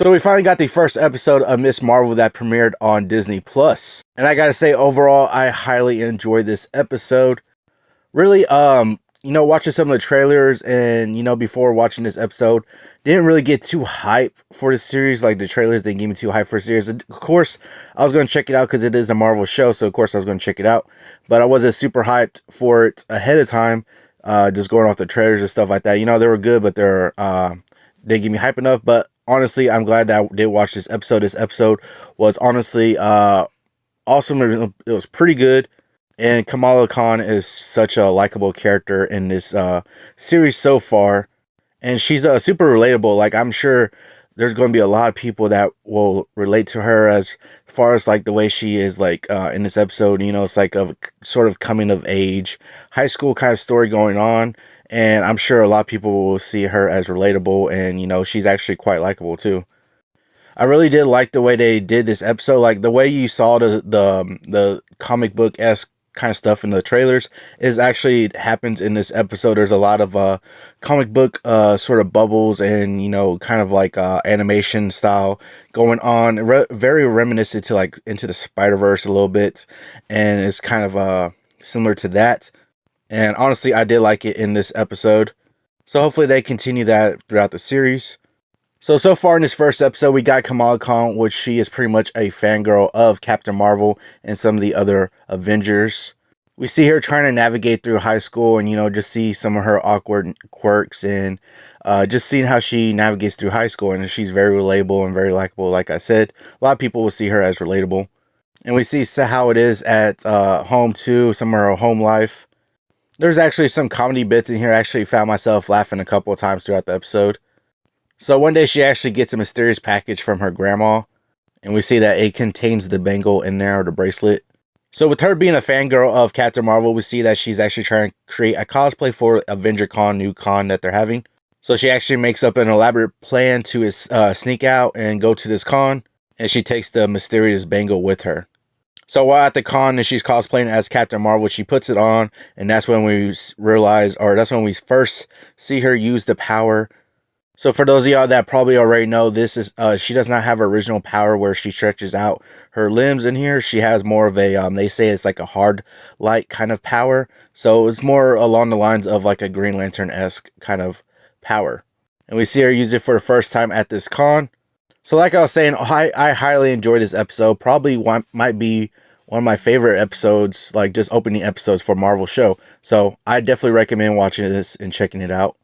So we finally got the first episode of Miss Marvel that premiered on Disney Plus. And I gotta say, overall, I highly enjoyed this episode. Really, watching some of the trailers and, before watching this episode, didn't really get too hype for the series. Like, the trailers didn't give me too hype for the series. Of course, I was going to check it out because it is a Marvel show. So, of course, I was going to check it out. But I wasn't super hyped for it ahead of time. Just going off the trailers and stuff like that. They were good, but they're didn't give me hype enough. But honestly, I'm glad that I did watch this episode. This episode was honestly awesome. It was pretty good. And Kamala Khan is such a likable character in this series so far. And she's super relatable. Like, I'm sure there's going to be a lot of people that will relate to her as far as, like, the way she is, like, in this episode. It's like a sort of coming of age, high school kind of story going on. And I'm sure a lot of people will see her as relatable. And, she's actually quite likable, too. I really did like the way they did this episode. Like, the way you saw the comic book-esque kind of stuff in the trailers is actually happens in this episode. There's a lot of comic book sort of bubbles and kind of like animation style going on, very reminiscent to like Into the Spider-Verse a little bit, and it's kind of similar to that. And honestly, I did like it in this episode, so hopefully they continue that throughout the series. So far in this first episode, we got Kamala Khan, which she is pretty much a fangirl of Captain Marvel and some of the other Avengers. We see her trying to navigate through high school and, just see some of her awkward quirks and just seeing how she navigates through high school. And she's very relatable and very likable. Like I said, a lot of people will see her as relatable. And we see how it is at home too, some of her home life. There's actually some comedy bits in here. I actually found myself laughing a couple of times throughout the episode. So one day she actually gets a mysterious package from her grandma, and we see that it contains the bangle in there, or the bracelet. So with her being a fangirl of Captain Marvel, we see that she's actually trying to create a cosplay for Avenger Con, new con that they're having. So she actually makes up an elaborate plan to sneak out and go to this con, and she takes the mysterious bangle with her. So while at the con and she's cosplaying as Captain Marvel, she puts it on, and that's when we realize, or that's when we first see her use the power. So for those of y'all that probably already know, this is she does not have her original power where she stretches out her limbs in here. She has more of a, they say it's like a hard light kind of power. So it's more along the lines of like a Green Lantern-esque kind of power. And we see her use it for the first time at this con. So like I was saying, I highly enjoyed this episode. Probably might be one of my favorite episodes, like just opening episodes for Marvel show. So I definitely recommend watching this and checking it out.